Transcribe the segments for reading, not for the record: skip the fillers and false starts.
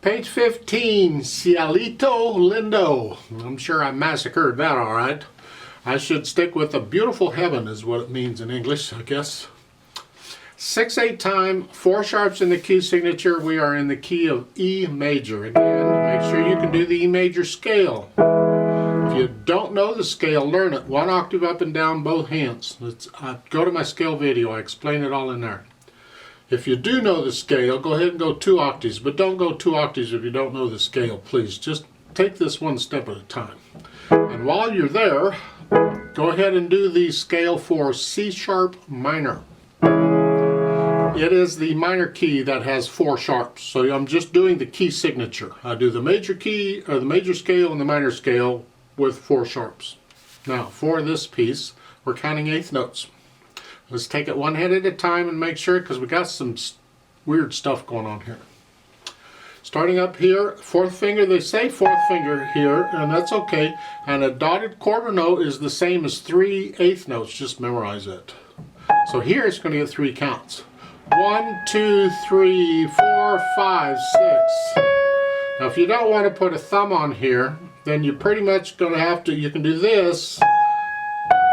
Page 15, Cielito Lindo. I'm sure I massacred that all right. I should stick with a beautiful heaven is what it means in English, I guess. 6/8 time, 4 sharps in the key signature. We are in the key of E major. Again, make sure you can do the E major scale. If you don't know the scale, learn it. 1 octave up and down both hands. Go to my scale video. I explain it all in there. If you do know the scale, go ahead and go 2 octaves, but don't go 2 octaves if you don't know the scale, please. Just take this one step at a time. And while you're there, go ahead and do the scale for C sharp minor. It is the minor key that has 4 sharps, so I'm just doing the key signature. I do the major key, or the major scale and the minor scale with 4 sharps. Now, for this piece, we're counting 1/8 notes. Let's take it one head at a time and make sure, because we got some weird stuff going on here. Starting up here, 4th finger, they say 4th finger here, and that's okay. And a dotted quarter note is the same as 3 1/8 notes, just memorize it. So here it's going to get 3 counts. 1, 2, 3, 4, 5, 6. Now if you don't want to put a thumb on here, then you're pretty much going to have to, you can do this,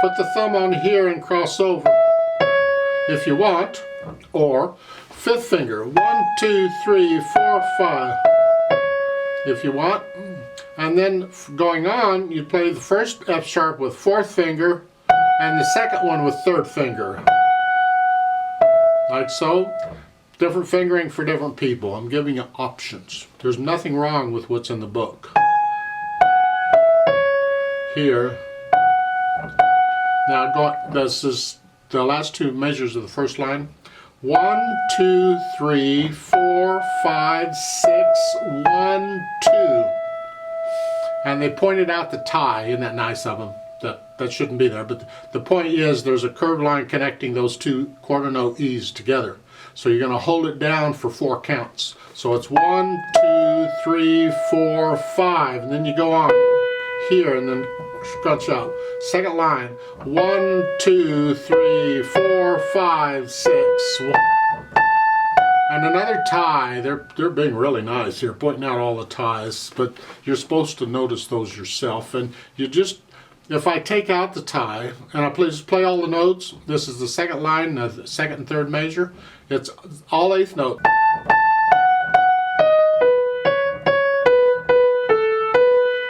put the thumb on here and cross over if you want, or 5th finger, 1, 2, 3, 4, 5 if you want. And then going on, you play the first F sharp with 4th finger and the second one with 3rd finger, like so. Different fingering for different people. I'm giving you options. There's nothing wrong with what's in the book. Here, now this is the last 2 measures of the first line. 1, 2, 3, 4, 5, 6, 1, 2. And they pointed out the tie. Isn't that nice of them? That shouldn't be there, but the point is there's a curved line connecting those 2 quarter note E's together. So you're going to hold it down for 4 counts. So it's 1, 2, 3, 4, 5, and then you go on here and then scrunch out. Second line, 1, 2, 3, 4, 5, 6. And another tie. They're being really nice here, pointing out all the ties, but you're supposed to notice those yourself. And you just, if I take out the tie and I just play all the notes, this is the second line, the 2nd and 3rd measure. It's all 1/8 note.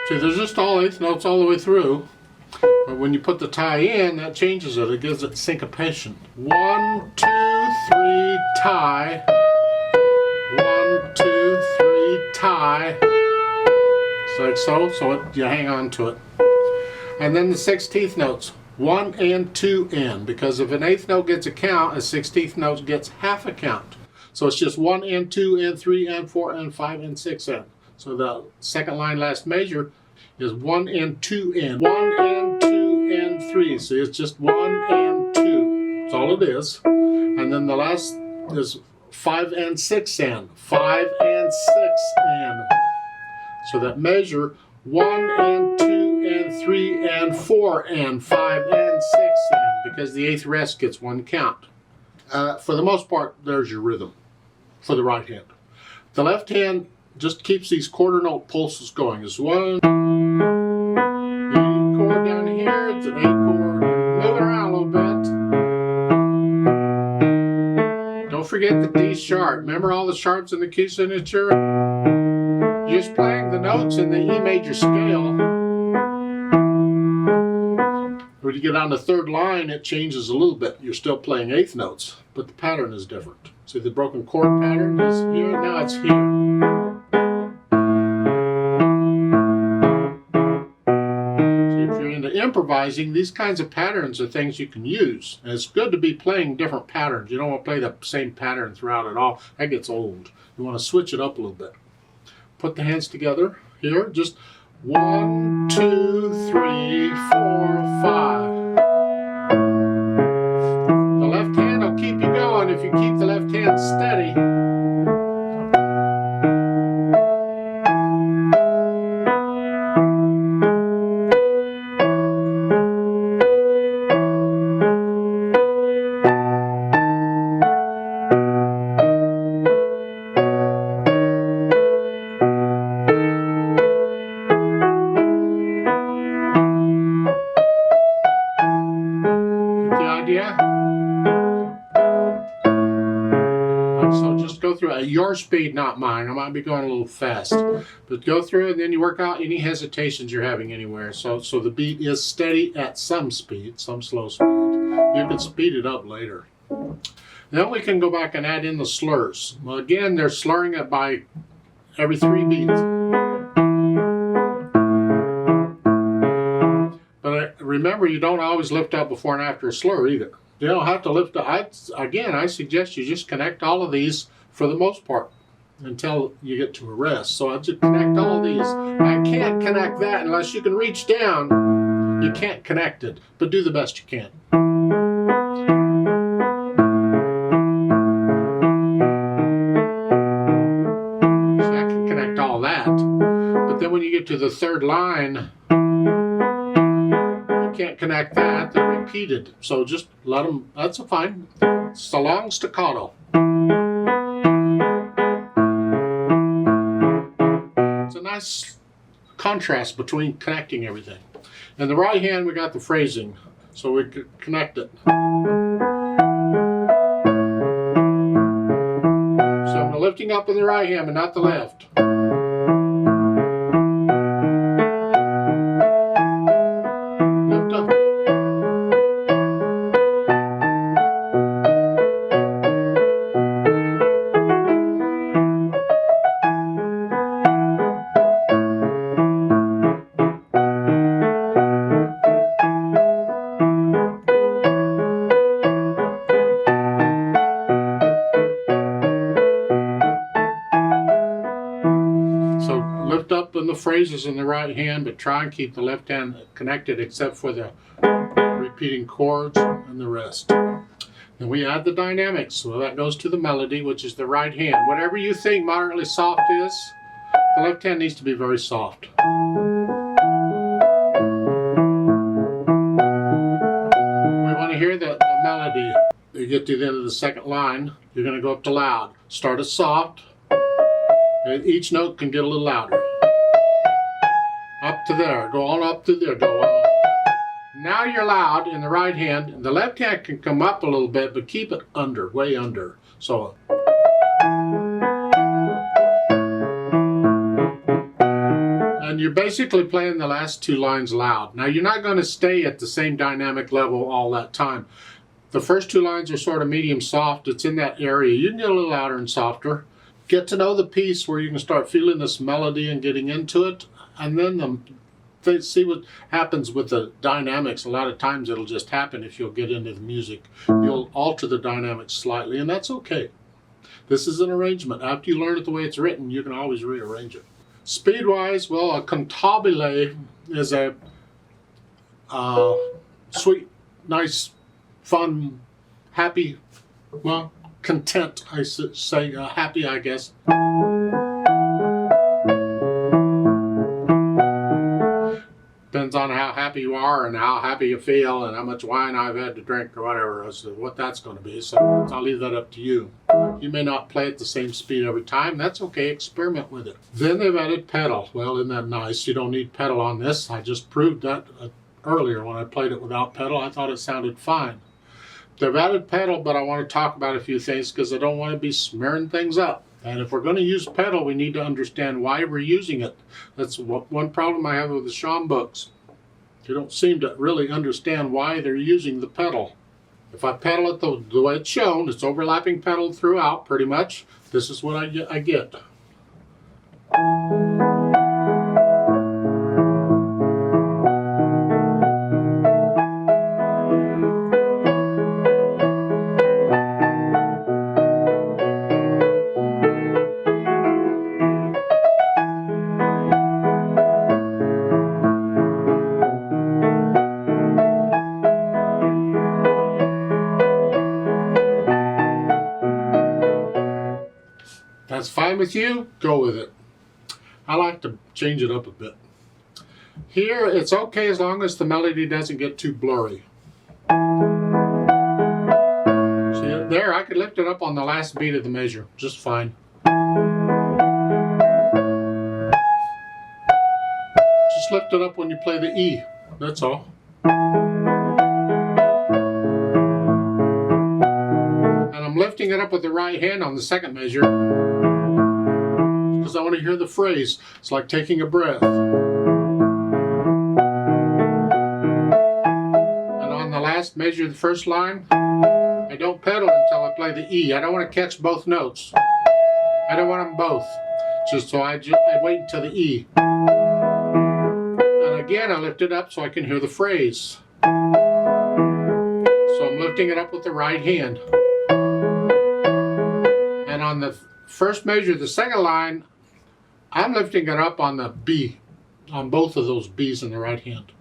See, there's just all 1/8 notes all the way through. But when you put the tie in, that changes it. It gives it syncopation. 1, 2, 3, tie. 1, 2, 3, tie. It's like so. So you hang on to it. And then the 16th notes. 1 and 2 and, because if an 1/8 note gets a count, a 16th note gets half a count. So it's just 1 and 2 and 3 and 4 and 5 and 6 and. So the second line last measure is 1 and 2 and. 1 and 2 and 3. So it's just 1 and 2. That's all it is. And then the last is 5 and 6 and. 5 and 6 and. So that measure 1 and 2 and 3 and 4 and 5 and 6 and, because the 8th rest gets 1 count. For the most part, there's your rhythm for the right hand. The left hand just keeps these quarter note pulses going. It's 1 E chord down here, it's an A chord, move it around a little bit. Don't forget the D sharp. Remember all the sharps in the key signature? Just playing the notes in the E major scale. When you get on the 3rd line, it changes a little bit. You're still playing 1/8 notes, but the pattern is different. See, the broken chord pattern is here, now it's here. See, if you're into improvising, these kinds of patterns are things you can use. And it's good to be playing different patterns. You don't want to play the same pattern throughout it all. That gets old. You want to switch it up a little bit. Put the hands together here, just 1, 2, 3, 4, 5. The left hand will keep you going if you keep the left hand steady. So just go through at your speed, not mine. I might be going a little fast, but go through and then you work out any hesitations you're having anywhere. So the beat is steady at some speed, some slow speed. You can speed it up later. Then we can go back and add in the slurs. Well, again, they're slurring it by every 3 beats. But remember, you don't always lift up before and after a slur either. You don't have to lift up. I suggest you just connect all of these for the most part until you get to a rest. So I just connect all of these. I can't connect that unless you can reach down. You can't connect it, but do the best you can. So I can connect all that. But then when you get to the 3rd line, can't connect that, they're repeated. So just let them, that's fine. It's a long staccato. It's a nice contrast between connecting everything. In the right hand, we got the phrasing, so we could connect it. So I'm lifting up in the right hand, but not the left. Lift up in the phrases in the right hand, but try and keep the left hand connected except for the repeating chords and the rest. Then we add the dynamics, so that goes to the melody, which is the right hand. Whatever you think moderately soft is, the left hand needs to be very soft. We want to hear the melody. You get to the end of the 2nd line, you're going to go up to loud. Start it soft. Each note can get a little louder. Up to there, go on up to there, go on. Now you're loud in the right hand. The left hand can come up a little bit, but keep it under, way under. So. And you're basically playing the last 2 lines loud. Now you're not going to stay at the same dynamic level all that time. The first 2 lines are sort of medium soft. It's in that area. You can get a little louder and softer. Get to know the piece where you can start feeling this melody and getting into it, and then see what happens with the dynamics. A lot of times it'll just happen if you'll get into the music. You'll alter the dynamics slightly, and that's okay. This is an arrangement. After you learn it the way it's written, you can always rearrange it. Speed-wise, well, a cantabile is a sweet, nice, fun, happy, well, content, I should say, happy, I guess. Depends on how happy you are and how happy you feel and how much wine I've had to drink or whatever, as to what that's going to be. So I'll leave that up to you. You may not play at the same speed every time. That's okay. Experiment with it. Then they've added pedal. Well, isn't that nice? You don't need pedal on this. I just proved that earlier when I played it without pedal. I thought it sounded fine. They've added pedal, but I want to talk about a few things because I don't want to be smearing things up. And if we're going to use pedal, we need to understand why we're using it. That's one problem I have with the Schaum books. They don't seem to really understand why they're using the pedal. If I pedal it the way it's shown, it's overlapping pedal throughout pretty much. This is what I get. That's fine with you, go with it. I like to change it up a bit. Here, it's okay as long as the melody doesn't get too blurry. See it there? I could lift it up on the last beat of the measure, just fine. Just lift it up when you play the E, that's all. And I'm lifting lifting it up with the right hand on the second measure because I want to hear the phrase. It's like taking a breath. And on the last measure, the first line, I don't pedal until I play the E. I don't want to catch both notes. I don't want them both. Just so I wait until the E. And again, I lift it up so I can hear the phrase. So I'm lifting it up with the right hand. And on the first measure, the second line, I'm lifting it up on the B, on both of those B's in the right hand.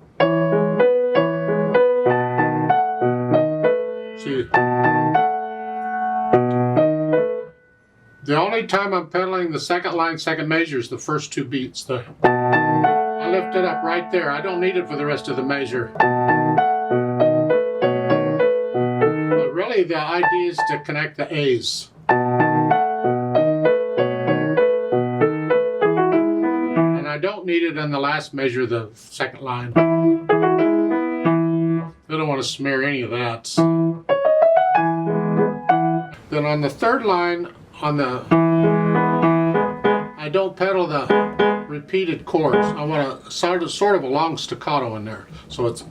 See, the only time I'm pedaling the second line, second measure is the first two beats. I lift it up right there. I don't need it for the rest of the measure. But really the idea is to connect the A's. And I don't need it on the last measure, the second line. I don't want to smear any of that. Then on the third line, I don't pedal the repeated chords. I want sort of a long staccato in there. So it's.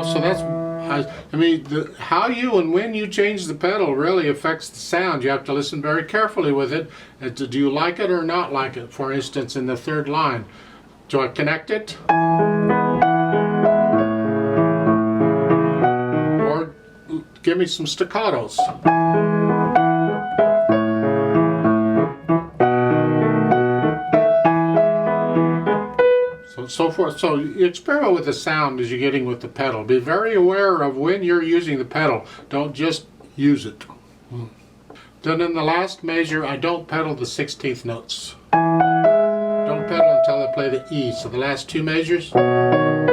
So that's, I mean, how you and when you change the pedal really affects the sound. You have to listen very carefully with it. Do you like it or not like it? For instance, in the third line, do I connect it? Or give me some staccatos. So forth. So you experiment with the sound as you're getting with the pedal. Be very aware of when you're using the pedal. Don't just use it. Then in the last measure, I don't pedal the 16th notes. Don't pedal until I play the E. So the last two measures. And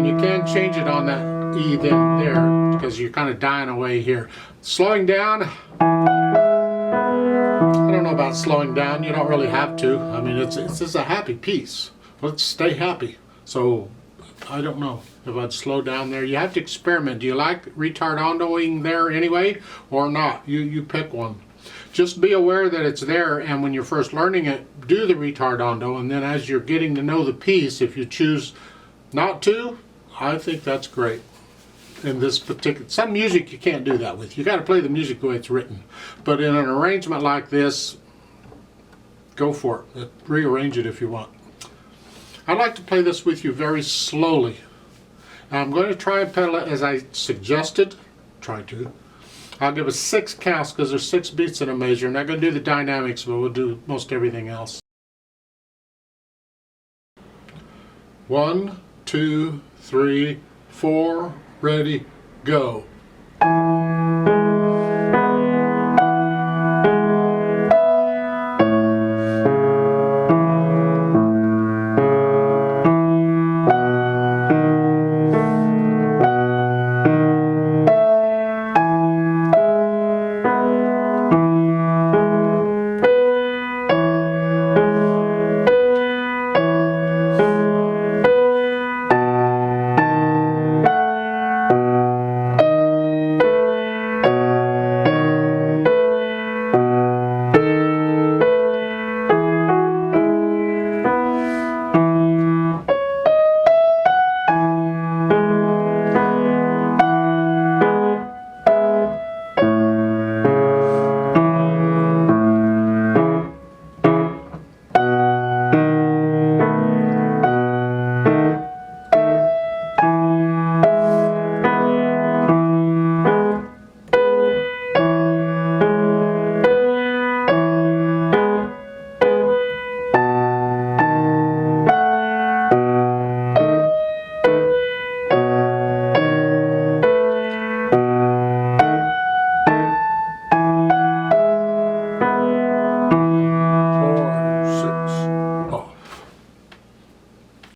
you can change it on that E there because you're kind of dying away here. Slowing down. I don't know about slowing down. You don't really have to. I mean, it's just a happy piece. Let's stay happy. So I don't know if I'd slow down there. You have to experiment. Do you like retardandoing there anyway or not? You pick one. Just be aware that it's there, and when you're first learning it, do the retardando, and then as you're getting to know the piece, if you choose not to, I think that's great. In this particular, some music you can't do that with. You got to play the music the way it's written. But in an arrangement like this, go for it. Rearrange it if you want. I'd like to play this with you very slowly. I'm going to try and pedal it as I suggested. Try to. I'll give us 6 counts because there's 6 beats in a measure. I'm not going to do the dynamics, but we'll do most everything else. 1, 2, 3, 4. Ready, go.